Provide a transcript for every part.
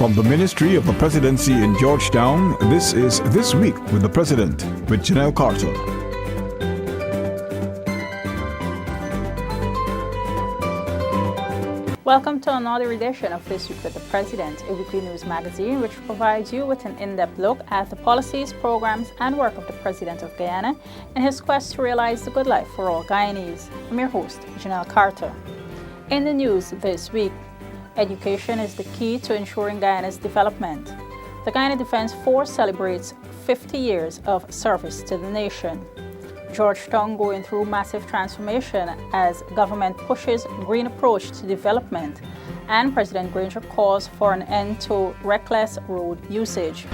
From the Ministry of the Presidency in Georgetown, this is This Week with the President, with Janelle Carter. Welcome to another edition of This Week with the President, a weekly news magazine which provides you with an in-depth look at the policies, programs, and work of the President of Guyana in his quest to realize the good life for all Guyanese. I'm your host, Janelle Carter. In the news this week, education is the key to ensuring Guyana's development. The Guyana Defense Force celebrates 50 years of service to the nation. Georgetown going through massive transformation as government pushes green approach to development, and President Granger calls for an end to reckless road usage.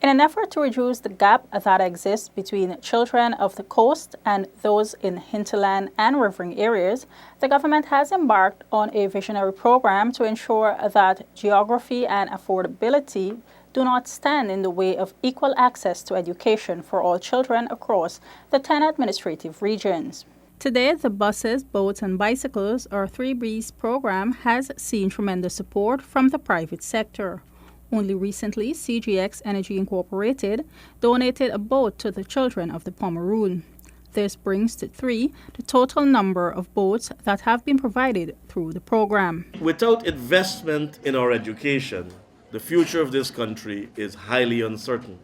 In an effort to reduce the gap that exists between children of the coast and those in hinterland and rivering areas, the government has embarked on a visionary program to ensure that geography and affordability do not stand in the way of equal access to education for all children across the 10 administrative regions. Today, the buses, boats, and bicycles, or 3Bs program, has seen tremendous support from the private sector. Only recently, CGX Energy Incorporated donated a boat to the children of the Pomeroon. This brings to 3 the total number of boats that have been provided through the program. Without investment in our education, the future of this country is highly uncertain.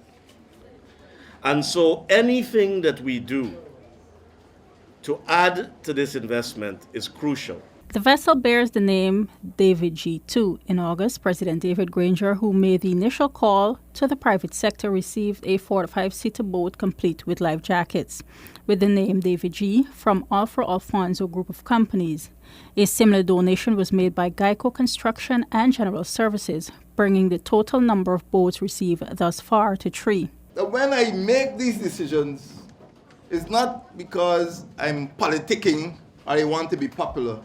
And so anything that we do to add to this investment is crucial. The vessel bears the name David G2. In August, President David Granger, who made the initial call to the private sector, received a 45-seater boat complete with life jackets, with the name David G from Alfred Alfonso Group of Companies. A similar donation was made by Geico Construction and General Services, bringing the total number of boats received thus far to 3. When I make these decisions, it's not because I'm politicking or I want to be popular.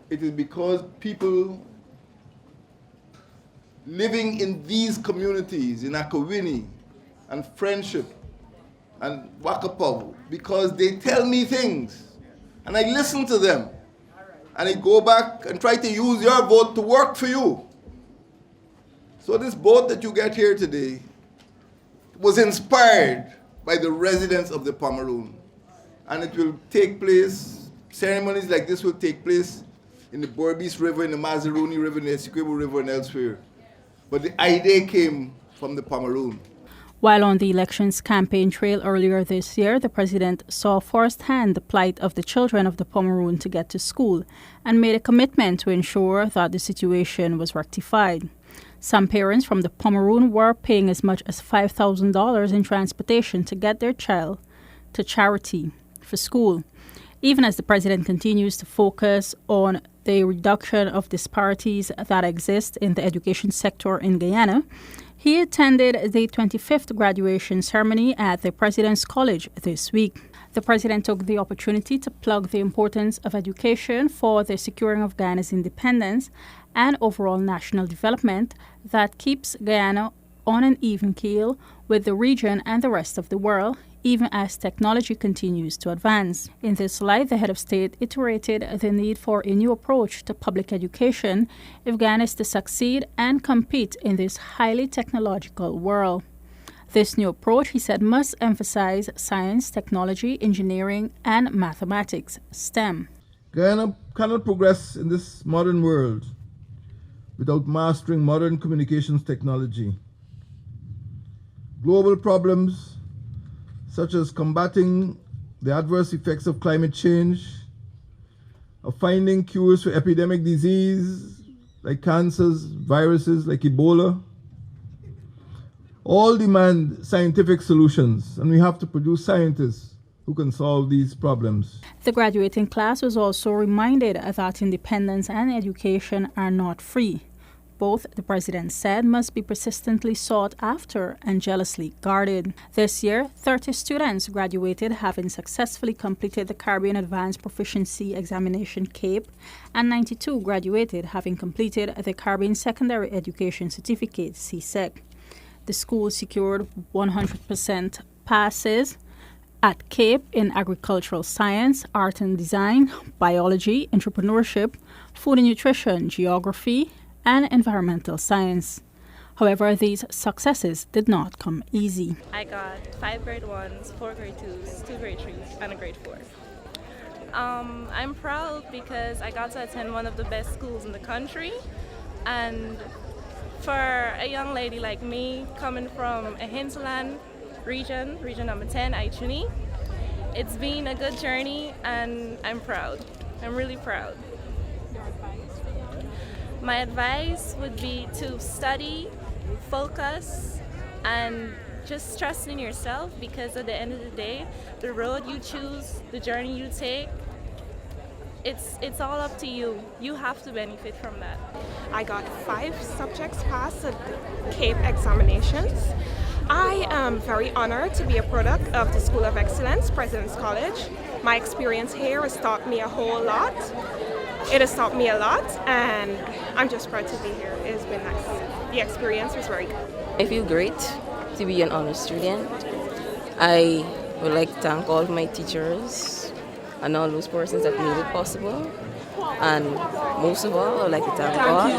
It is because people living in these communities, in Akawini and Friendship and Wakapaw, because they tell me things and I listen to them and I go back and try to use your vote to work for you. So this boat that you get here today was inspired by the residents of the Pomeroon, and it will take place, ceremonies like this will take place in the Borbis River, in the Mazaruni River, in the Essequibo River, and elsewhere. But the idea came from the Pomeroon. While on the elections campaign trail earlier this year, the president saw firsthand the plight of the children of the Pomeroon to get to school and made a commitment to ensure that the situation was rectified. Some parents from the Pomeroon were paying as much as $5,000 in transportation to get their child to Charity for school. Even as the president continues to focus on the reduction of disparities that exist in the education sector in Guyana, he attended the 25th graduation ceremony at the President's College this week. The president took the opportunity to plug the importance of education for the securing of Guyana's independence and overall national development that keeps Guyana on an even keel with the region and the rest of the world, even as technology continues to advance. In this light, the head of state iterated the need for a new approach to public education if Guyana is to succeed and compete in this highly technological world. This new approach, he said, must emphasize science, technology, engineering, and mathematics, STEM. Guyana cannot progress in this modern world without mastering modern communications technology. Global problems such as combating the adverse effects of climate change, of finding cures for epidemic disease like cancers, viruses like Ebola, all demand scientific solutions, and we have to produce scientists who can solve these problems. The graduating class was also reminded that independence and education are not free. Both, the president said, must be persistently sought after and jealously guarded. This year, 30 students graduated, having successfully completed the Caribbean Advanced Proficiency Examination CAPE, and 92 graduated, having completed the Caribbean Secondary Education Certificate, CSEC. The school secured 100% passes At Cape in agricultural science, art and design, biology, entrepreneurship, food and nutrition, geography, and environmental science. However, these successes did not come easy. I got 5 grade 1s, 4 grade 2s, 2 grade 3s, and a grade 4. I'm proud because I got to attend one of the best schools in the country, and for a young lady like me coming from a hinterland region number 10, Aichuni, it's been a good journey and I'm proud. I'm really proud. My advice would be to study, focus, and just trust in yourself, because at the end of the day, the road you choose, the journey you take, it's all up to you. You have to benefit from that. I got 5 subjects passed at the CAPE examinations. I am very honored to be a product of the School of Excellence, President's College. My experience here has taught me a whole lot. It has taught me a lot, and I'm just proud to be here. It has been nice. The experience was very good. I feel great to be an honor student. I would like to thank all of my teachers and all those persons that made it possible. And most of all, I would like to thank God.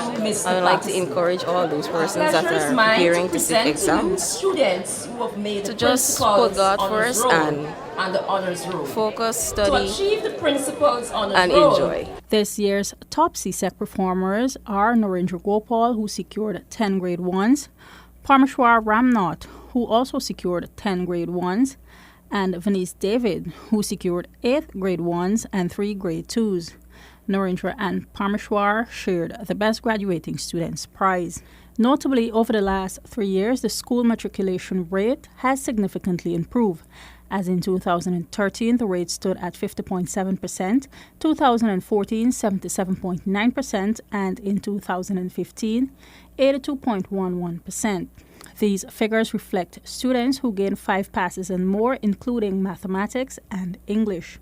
I would like to encourage all those persons that are preparing to take exams to just put God first and the honors roll. Focus, study, to achieve the principles and enjoy. This year's top CSEC performers are Narendra Gopal, who secured 10 grade 1s, Parmeshwar Ramnath, who also secured 10 grade 1s, and Venice David, who secured 8 grade 1s and 3 grade 2s. Narendra and Parmeshwar shared the Best Graduating Students prize. Notably, over the last 3 years, the school matriculation rate has significantly improved, as in 2013 the rate stood at 50.7%, 2014 77.9%, and in 2015 82.11%. These figures reflect students who gained 5 passes and more, including mathematics and English.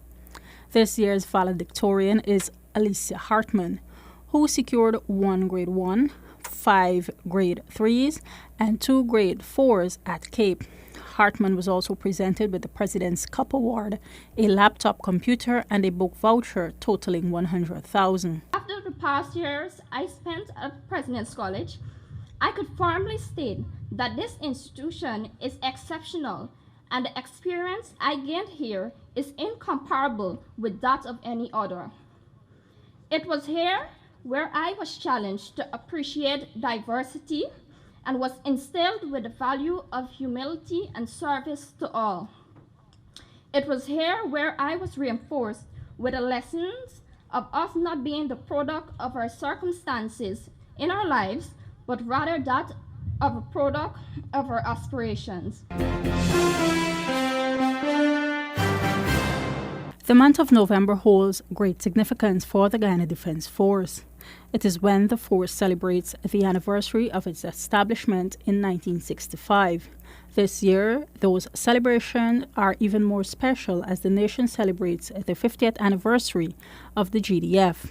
This year's valedictorian is Alicia Hartman, who secured 1 grade 1, 5 grade 3s, and 2 grade 4s at Cape. Hartman was also presented with the President's Cup Award, a laptop computer, and a book voucher totaling $100,000. After the past years I spent at President's College, I could firmly state that this institution is exceptional, and the experience I gained here is incomparable with that of any other. It was here where I was challenged to appreciate diversity and was instilled with the value of humility and service to all. It was here where I was reinforced with the lessons of us not being the product of our circumstances in our lives, but rather that of a product of our aspirations. The month of November holds great significance for the Guyana Defense Force. It is when the force celebrates the anniversary of its establishment in 1965. This year, those celebrations are even more special as the nation celebrates the 50th anniversary of the GDF.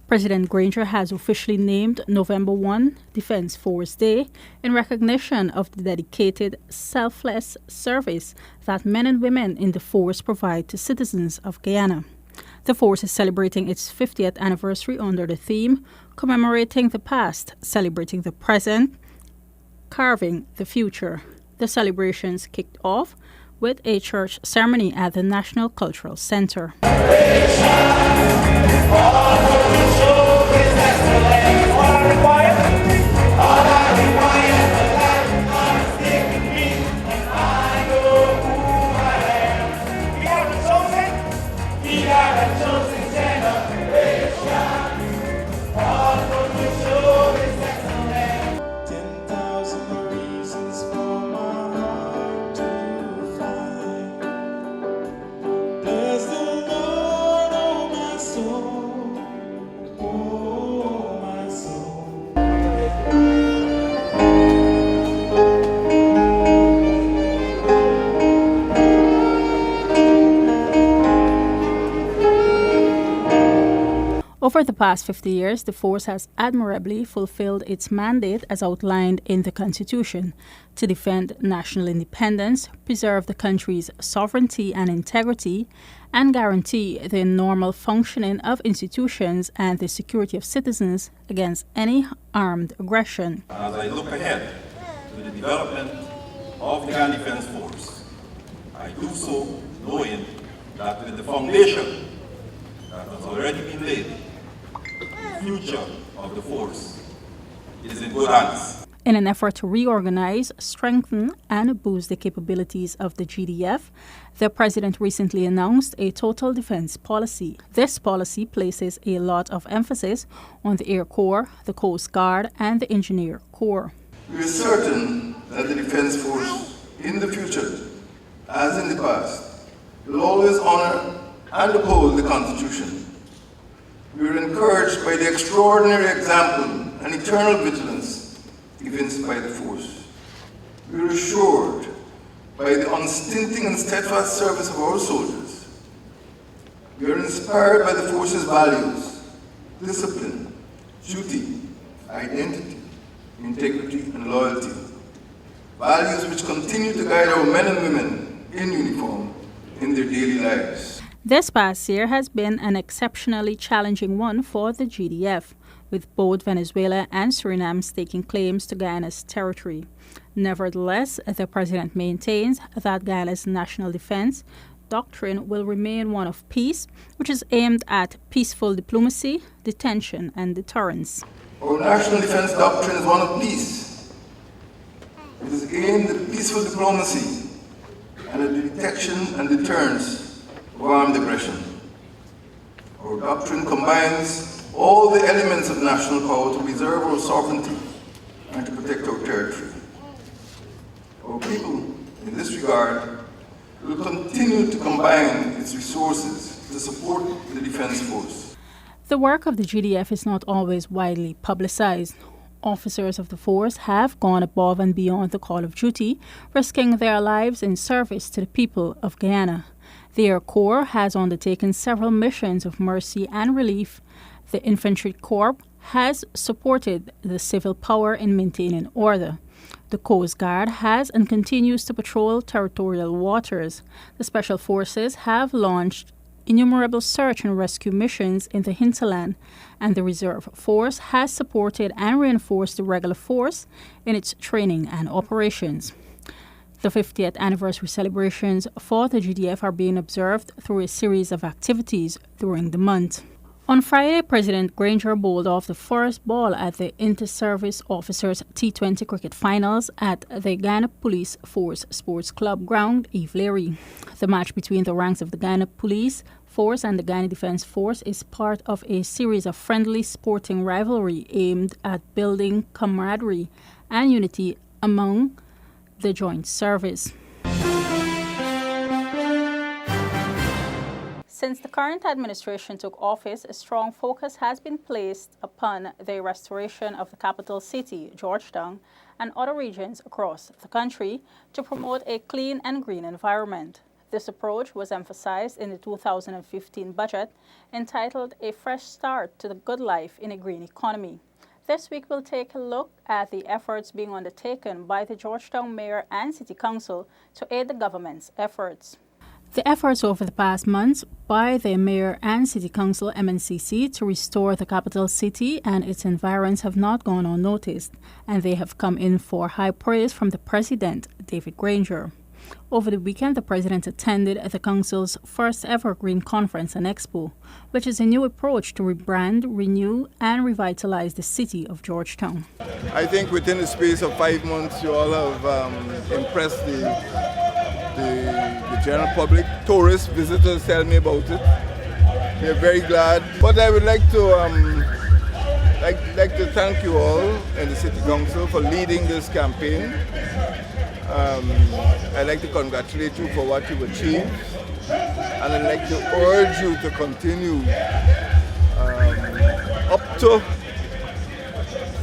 President Granger has officially named November 1 Defense Force Day in recognition of the dedicated, selfless service that men and women in the force provide to citizens of Guyana. The force is celebrating its 50th anniversary under the theme, Commemorating the Past, Celebrating the Present, Carving the Future. The celebrations kicked off with a church ceremony at the National Cultural Center. Bless the Lord, oh my soul. Over the past 50 years, the force has admirably fulfilled its mandate as outlined in the Constitution to defend national independence, preserve the country's sovereignty and integrity, and guarantee the normal functioning of institutions and the security of citizens against any armed aggression. As I look ahead to the development of the Guyana Defense Force, I do so knowing that with the foundation that has already been laid, the future of the force is in good hands. In an effort to reorganize, strengthen, and boost the capabilities of the GDF, the President recently announced a total defense policy. This policy places a lot of emphasis on the Air Corps, the Coast Guard, and the Engineer Corps. We are certain that the Defense Force in the future, as in the past, will always honor and uphold the Constitution. We are encouraged by the extraordinary example and eternal vigilance evinced by the force. We are assured by the unstinting and steadfast service of our soldiers. We are inspired by the force's values, discipline, duty, identity, integrity, and loyalty. Values which continue to guide our men and women in uniform in their daily lives. This past year has been an exceptionally challenging one for the GDF, with both Venezuela and Suriname staking claims to Guyana's territory. Nevertheless, the President maintains that Guyana's national defense doctrine will remain one of peace, which is aimed at peaceful diplomacy, detention, and deterrence. Our national defense doctrine is one of peace. It is aimed at peaceful diplomacy and at the detection and deterrence of armed aggression. Our doctrine combines all the elements of national power to preserve our sovereignty and to protect our territory. Our people, in this regard, will continue to combine its resources to support the Defense Force. The work of the GDF is not always widely publicized. Officers of the force have gone above and beyond the call of duty, risking their lives in service to the people of Guyana. The Air Corps has undertaken several missions of mercy and relief. The Infantry Corps has supported the civil power in maintaining order. The Coast Guard has and continues to patrol territorial waters. The Special Forces have launched innumerable search and rescue missions in the hinterland, and the Reserve Force has supported and reinforced the regular force in its training and operations. The 50th anniversary celebrations for the GDF are being observed through a series of activities during the month. On Friday, President Granger bowled off the first ball at the Inter-Service Officers T20 Cricket Finals at the Guyana Police Force Sports Club ground, Eve Leary. The match between the ranks of the Guyana Police Force and the Guyana Defense Force is part of a series of friendly sporting rivalry aimed at building camaraderie and unity among the joint service. Since the current administration took office, a strong focus has been placed upon the restoration of the capital city, Georgetown, and other regions across the country to promote a clean and green environment. This approach was emphasized in the 2015 budget entitled A Fresh Start to the Good Life in a Green Economy. This week we'll take a look at the efforts being undertaken by the Georgetown Mayor and City Council to aid the government's efforts. The efforts over the past months by the Mayor and City Council MNCC to restore the capital city and its environs have not gone unnoticed, and they have come in for high praise from the President, David Granger. Over the weekend, the President attended the Council's first ever Green Conference and Expo, which is a new approach to rebrand, renew, and revitalize the city of Georgetown. I think within the space of 5 months, you all have impressed the general public. Tourists, visitors tell me about it. They're very glad. But I would like to thank you all in the City Council for leading this campaign. I'd like to congratulate you for what you've achieved, and I'd like to urge you to continue up to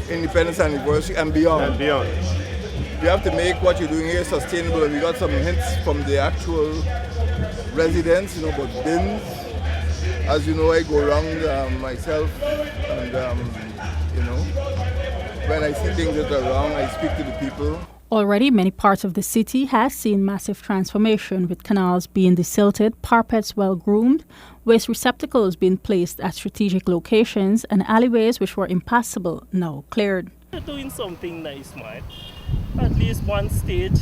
Independence Anniversary and beyond. You have to make what you're doing here sustainable. We got some hints from the actual residents, about bins, As you know, I go around myself, and when I see things that are wrong, I speak to the people. Already, many parts of the city has seen massive transformation, with canals being desilted, parapets well groomed, waste receptacles being placed at strategic locations, and alleyways which were impassable now cleared. They're doing something nice, man. At least one stage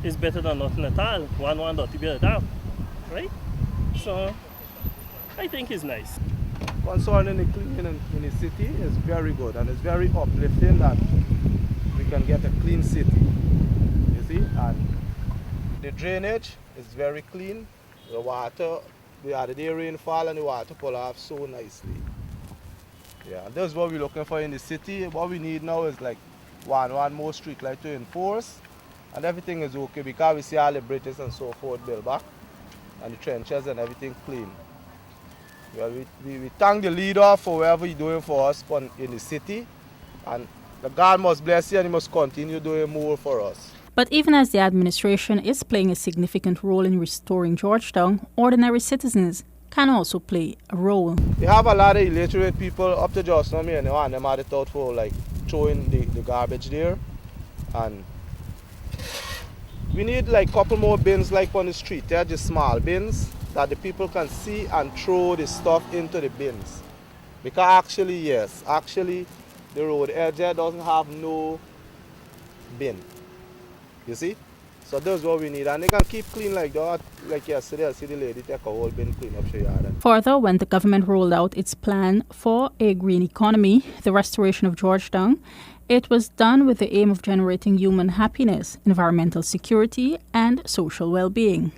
is better than nothing at all. One not to be a dam, right? So I think it's nice. Concerning the cleaning in the city is very good, and it's very uplifting that we can get a clean city, you see, and the drainage is very clean. The water, we had the rainfall and the water pull off so nicely. Yeah, and that's what we're looking for in the city. What we need now is like one more street light to enforce, and everything is okay because we see all the bridges and so forth built back, and the trenches and everything clean. Well, we thank the leader for whatever he's doing for us in the city, and the God must bless you and he must continue doing more for us. But even as the administration is playing a significant role in restoring Georgetown, ordinary citizens can also play a role. We have a lot of illiterate people up to Georgetown, and them are out for like throwing the garbage there, and we need like a couple more bins like on the street. They're just small bins that the people can see and throw the stuff into the bins. Because actually the road edge there doesn't have no bin. You see? So that's what we need. And they can keep clean like that. Like yesterday, I see the lady take a whole bin clean up her yard. Further, when the government rolled out its plan for a green economy, the restoration of Georgetown, it was done with the aim of generating human happiness, environmental security, and social well-being.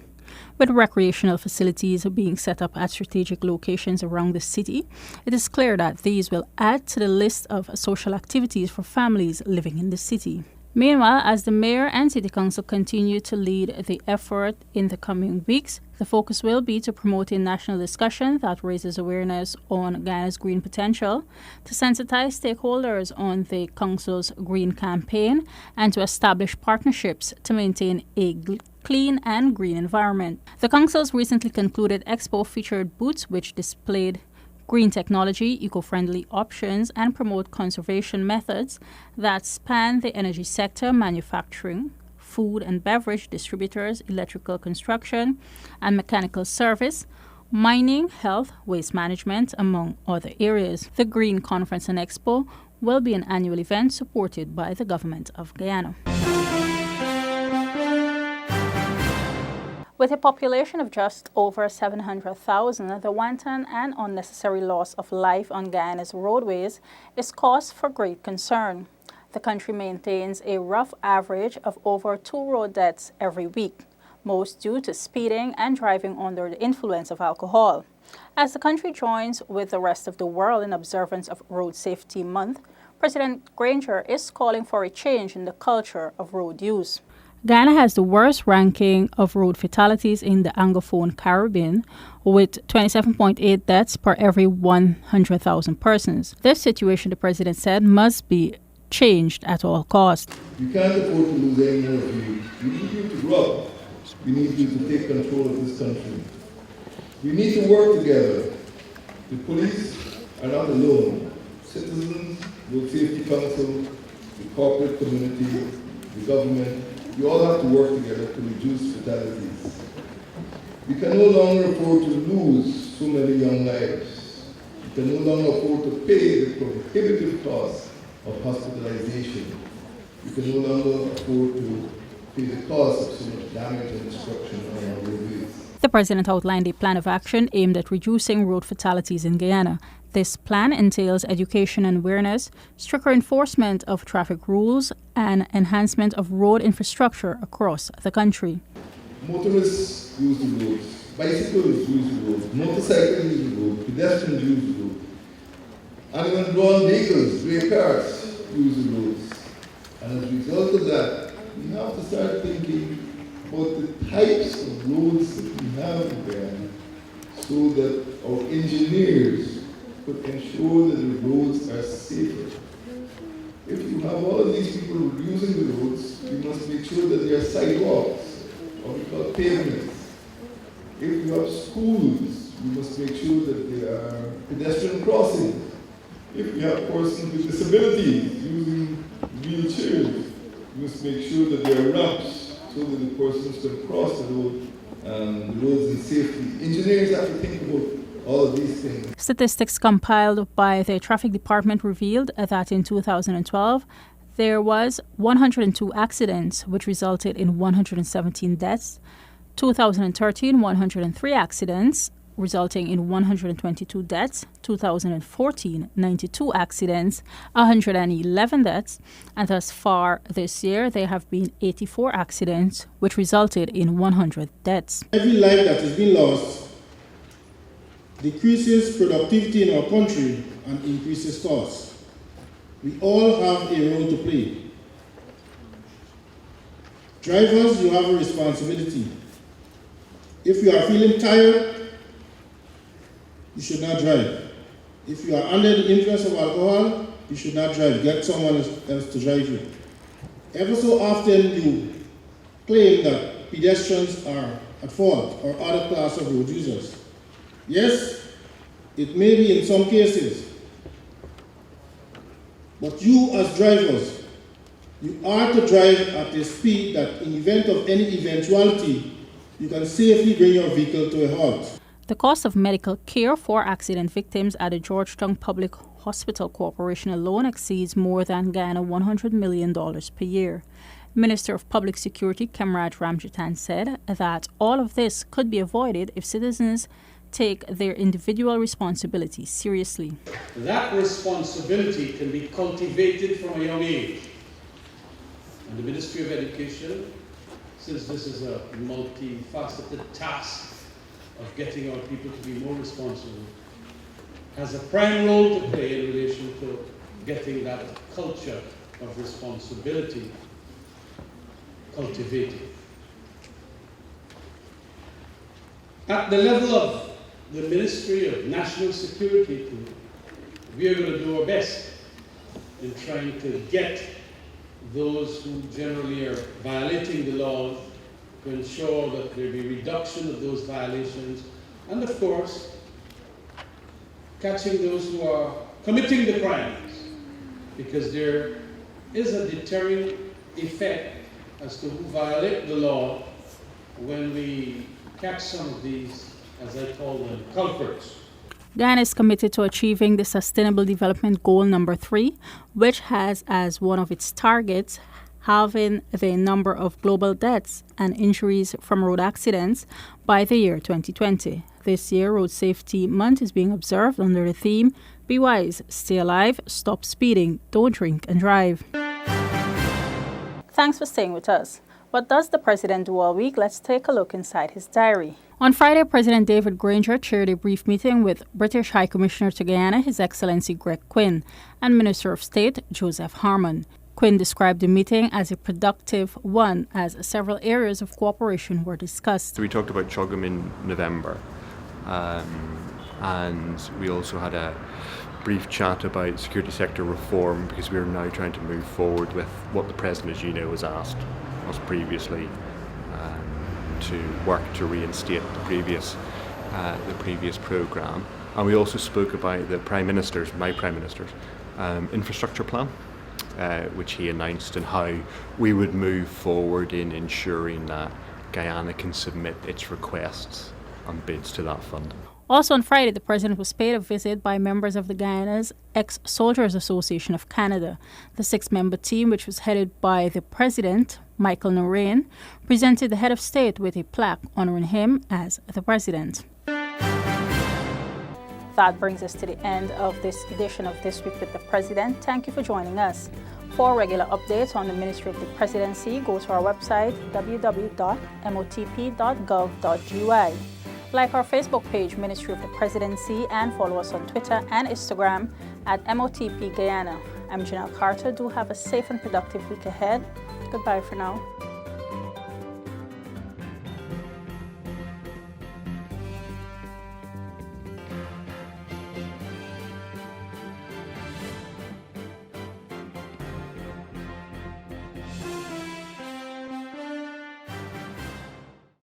With recreational facilities being set up at strategic locations around the city, it is clear that these will add to the list of social activities for families living in the city. Meanwhile, as the mayor and city council continue to lead the effort in the coming weeks, the focus will be to promote a national discussion that raises awareness on Guyana's green potential, to sensitize stakeholders on the council's green campaign, and to establish partnerships to maintain a clean and green environment. The council's recently concluded expo featured booths which displayed green technology, eco-friendly options, and promote conservation methods that span the energy sector, manufacturing, food and beverage distributors, electrical construction and mechanical service, mining, health, waste management, among other areas. The Green Conference and Expo will be an annual event supported by the government of Guyana. With a population of just over 700,000, the wanton and unnecessary loss of life on Guyana's roadways is cause for great concern. The country maintains a rough average of over 2 road deaths every week, most due to speeding and driving under the influence of alcohol. As the country joins with the rest of the world in observance of Road Safety Month, President Granger is calling for a change in the culture of road use. Guyana has the worst ranking of road fatalities in the Anglophone Caribbean, with 27.8 deaths per every 100,000 persons. This situation, the president said, must be changed at all costs. You can't afford to lose any more of you. We need you to grow up. We need you to take control of this country. We need to work together. The police are not alone. Citizens, Road Safety Council, the corporate community, the government, we all have to work together to reduce fatalities. We can no longer afford to lose so many young lives. We can no longer afford to pay the prohibitive costs of hospitalization. We can no longer afford to pay the cost of so much damage and destruction on our roadways. The president outlined a plan of action aimed at reducing road fatalities in Guyana. This plan entails education and awareness, stricter enforcement of traffic rules, and enhancement of road infrastructure across the country. Motorists use the roads, bicycles use the roads, motorcycles use the road, pedestrians use the road, and even drawn vehicles, grey cars use the roads. And as a result of that, we have to start thinking about the types of roads that we have in Guyana so that our engineers could ensure that the roads are safer. If you have all of these people using the roads, you must make sure that there are sidewalks, or we call pavements. If you have schools You must make sure that there are pedestrian crossings. If you have persons with disabilities using wheelchairs, you must make sure that there are ramps so that the persons can cross the road, the roads in safety. Engineers have to think about all of these things. Statistics compiled by the Traffic Department revealed that in 2012, there was 102 accidents, which resulted in 117 deaths. 2013, 103 accidents, resulting in 122 deaths. 2014, 92 accidents, 111 deaths. And thus far this year, there have been 84 accidents, which resulted in 100 deaths. Every life that has been lost decreases productivity in our country and increases costs. We all have a role to play. Drivers, you have a responsibility. If you are feeling tired, you should not drive. If you are under the influence of alcohol, you should not drive. Get someone else to drive you. Ever so often you claim that pedestrians are at fault or other class of road users. Yes, it may be in some cases. But you as drivers, you are to drive at a speed that in event of any eventuality, you can safely bring your vehicle to a halt. The cost of medical care for accident victims at the Georgetown Public Hospital Corporation alone exceeds more than Guyana $100 million per year. Minister of Public Security Kemraj Ramjatan said that all of this could be avoided if citizens take their individual responsibility seriously. That responsibility can be cultivated from a young age. And the Ministry of Education, since this is a multifaceted task of getting our people to be more responsible, has a prime role to play in relation to getting that culture of responsibility cultivated. At the level of the Ministry of National Security, we are going to do our best in trying to get those who generally are violating the law to ensure that there be reduction of those violations, and of course, catching those who are committing the crimes, because there is a deterring effect as to who violate the law when we catch some of these, as I call them, culprits. Guyana is committed to achieving the Sustainable Development Goal number 3, which has as one of its targets halving the number of global deaths and injuries from road accidents by the year 2020. This year, Road Safety Month is being observed under the theme, Be Wise, Stay Alive, Stop Speeding, Don't Drink and Drive. Thanks for staying with us. What does the President do all week? Let's take a look inside his diary. On Friday, President David Granger chaired a brief meeting with British High Commissioner to Guyana, His Excellency Greg Quinn, and Minister of State Joseph Harmon. Quinn described the meeting as a productive one, as several areas of cooperation were discussed. So we talked about CHOGM in November, and we also had a brief chat about security sector reform, because we are now trying to move forward with what the President, as you know, has asked us previously to work to reinstate the previous programme. And we also spoke about the Prime Minister's, my Prime Minister's, infrastructure plan, which he announced, and how we would move forward in ensuring that Guyana can submit its requests and bids to that fund. Also on Friday, the President was paid a visit by members of the Guyana's Ex-Soldiers Association of Canada. The 6-member team, which was headed by the President, Michael Noreen, presented the head of state with a plaque honoring him as the President. That brings us to the end of this edition of This Week with the President. Thank you for joining us. For regular updates on the Ministry of the Presidency, go to our website, www.motp.gov.gy. Like our Facebook page, Ministry of the Presidency, and follow us on Twitter and Instagram at MOTP Guyana. I'm Janelle Carter. Do have a safe and productive week ahead. Goodbye for now.